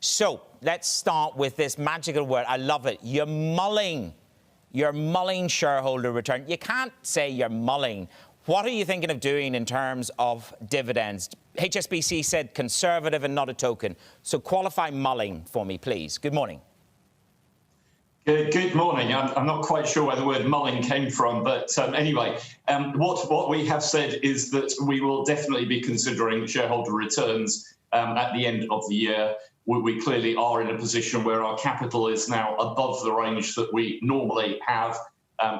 So let's start with this magical word. I love it. You're mulling shareholder return. You can't say you're mulling. What are you thinking of doing in terms of dividends? HSBC said conservative and not a token. So qualify mulling for me, please. Good morning. Good morning. I'm not quite sure where the word mulling came from, but anyway, what we have said is that we will definitely be considering shareholder returns at the end of the year. We clearly are in a position where our capital is now above the range that we normally have.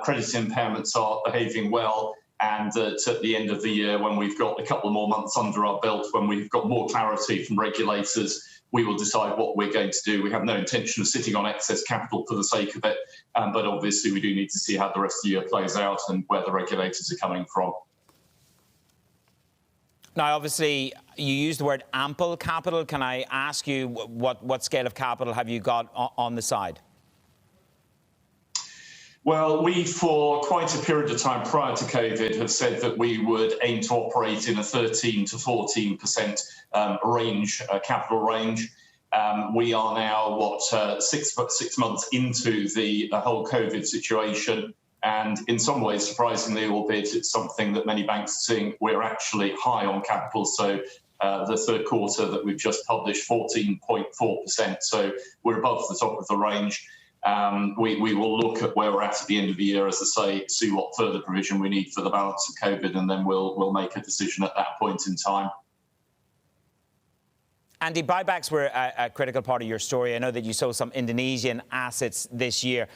Credit impairments are behaving well, and at the end of the year, when we've got a couple more months under our belt, when we've got more clarity from regulators, we will decide what we're going to do. We have no intention of sitting on excess capital for the sake of it, but obviously we do need to see how the rest of the year plays out and where the regulators are coming from. Now, obviously, you used the word ample capital. Can I ask you what scale of capital have you got on the side? Well, we, for quite a period of time prior to COVID, have said that we would aim to operate in a 13 to 14% range, capital range. We are now, 6 months into the whole COVID situation. And in some ways, surprisingly, albeit it's something that many banks are seeing, we're actually high on capital. So the third quarter that we've just published, 14.4%. So we're above the top of the range. We will look at where we're at the end of the year, as I say, see what further provision we need for the balance of COVID, and then we'll make a decision at that point in time. Andy, buybacks were a critical part of your story. I know that you sold some Indonesian assets this year.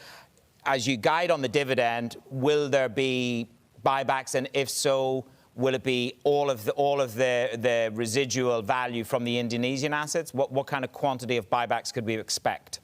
As you guide on the dividend, will there be buybacks, and if so, will it be all of the residual value from the Indonesian assets? What kind of quantity of buybacks could we expect?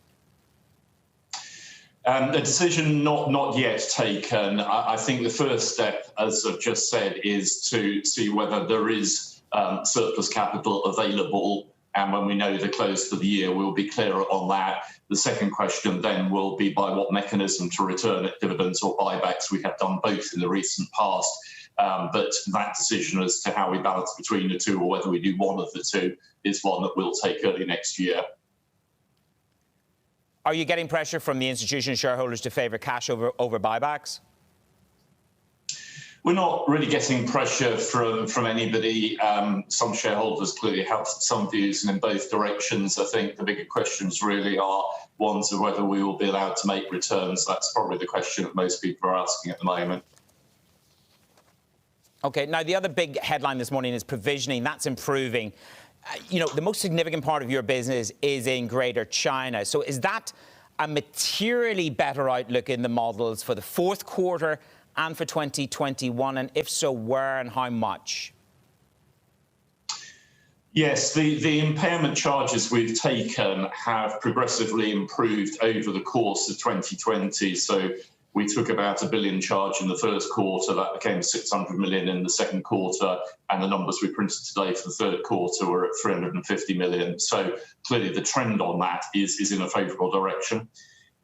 The decision not yet taken. I think the first step, as I've just said, is to see whether there is surplus capital available. And when we know the close of the year, we'll be clearer on that. The second question then will be by what mechanism to return it, dividends or buybacks. We have done both in the recent past. But that decision as to how we balance between the two, or whether we do one of the two, is one that we'll take early next year. Are you getting pressure from the institutional shareholders to favour cash over buybacks? We're not really getting pressure from anybody. Some shareholders clearly have some views, and in both directions. I think the bigger questions really are ones of whether we will be allowed to make returns. That's probably the question that most people are asking at the moment. OK, now the other big headline this morning is provisioning. That's improving. You know, the most significant part of your business is in Greater China. So is that a materially better outlook in the models for the fourth quarter and for 2021? And if so, where and how much? Yes, the impairment charges we've taken have progressively improved over the course of 2020. So we took about $1 billion charge in the first quarter. That became 600 million in the second quarter. And the numbers we printed today for the third quarter were at 350 million. So clearly the trend on that is in a favourable direction.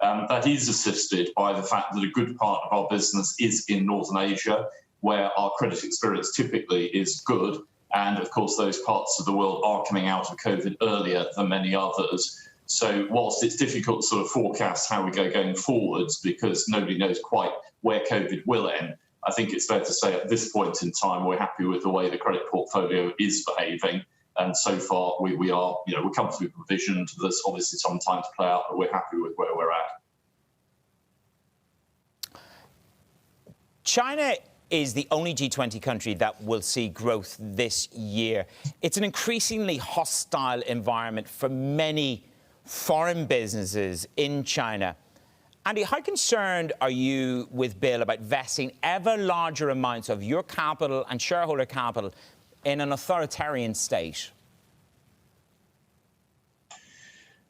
That is assisted by the fact that a good part of our business is in Northern Asia, where our credit experience typically is good. And of course, those parts of the world are coming out of COVID earlier than many others. So whilst it's difficult to sort of forecast how we go going forwards, because nobody knows quite where COVID will end, I think it's fair to say at this point in time, we're happy with the way the credit portfolio is behaving. And so far, we are, we're comfortably provisioned. There's obviously some time to play out, but we're happy with where we're at. China is the only G20 country that will see growth this year. It's an increasingly hostile environment for many foreign businesses in China. Andy, how concerned are you with Bill about vesting ever larger amounts of your capital and shareholder capital in an authoritarian state?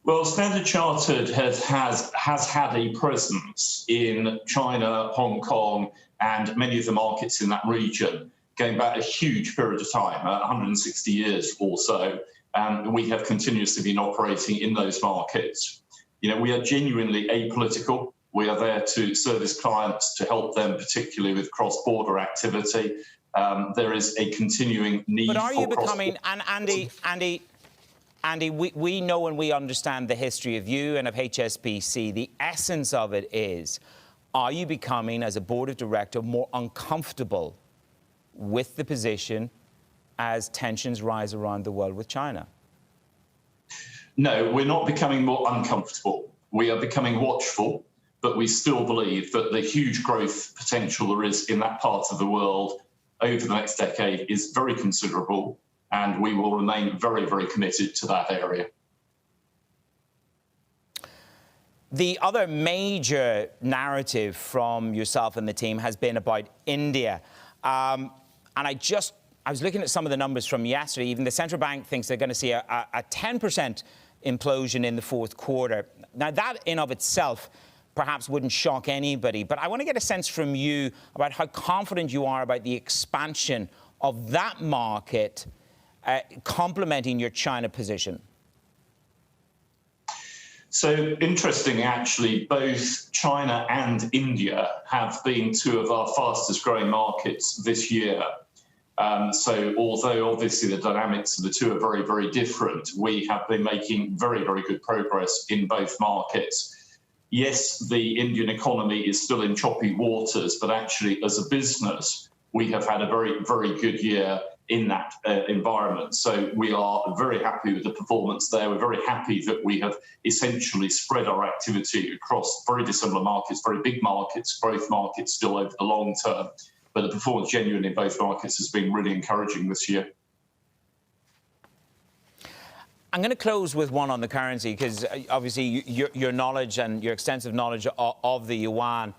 Well, Standard Chartered has had a presence in China, Hong Kong, and many of the markets in that region going back a huge period of time, 160 years or so. And we have continuously been operating in those markets. We are genuinely apolitical. We are there to service clients, to help them, particularly with cross-border activity. There is a continuing need for... But are you becoming... And Andy, Andy, we know and we understand the history of you and of HSBC. The essence of it is, are you becoming, as a board of director, more uncomfortable with the position as tensions rise around the world with China? No, we're not becoming more uncomfortable. We are becoming watchful, but we still believe that the huge growth potential there is in that part of the world over the next decade is very considerable, and we will remain very, very committed to that area. The other major narrative from yourself and the team has been about India. And I was looking at some of the numbers from yesterday. Even the central bank thinks they're going to see a 10% implosion in the fourth quarter. Now, that in of itself perhaps wouldn't shock anybody, but I want to get a sense from you about how confident you are about the expansion of that market complementing your China position. So interesting, actually, both China and India have been two of our fastest growing markets this year. So although obviously the dynamics of the two are very, very different, we have been making very, very good progress in both markets. Yes, the Indian economy is still in choppy waters, but actually as a business, we have had a very, very good year in that environment. So we are very happy with the performance there. We're very happy that we have essentially spread our activity across very dissimilar markets, very big markets, growth markets still over the long term. But the performance genuinely in both markets has been really encouraging this year. I'm going to close with one on the currency, because obviously your knowledge and your extensive knowledge of the yuan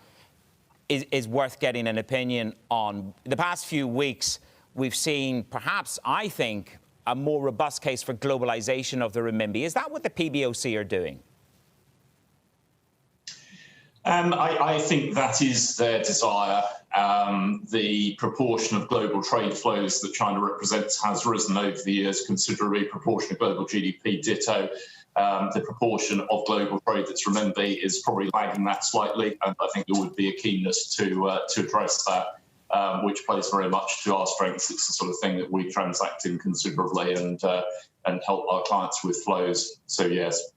is worth getting an opinion on. The past few weeks, we've seen perhaps, I think, a more robust case for globalization of the renminbi. Is that what the PBOC are doing? I think that is their desire. The proportion of global trade flows that China represents has risen over the years considerably. Proportion of global GDP, ditto. The proportion of global trade that's renminbi is probably lagging that slightly, and I think there would be a keenness to address that, which plays very much to our strengths. It's the sort of thing that we transact in considerably and help our clients with flows. So yes.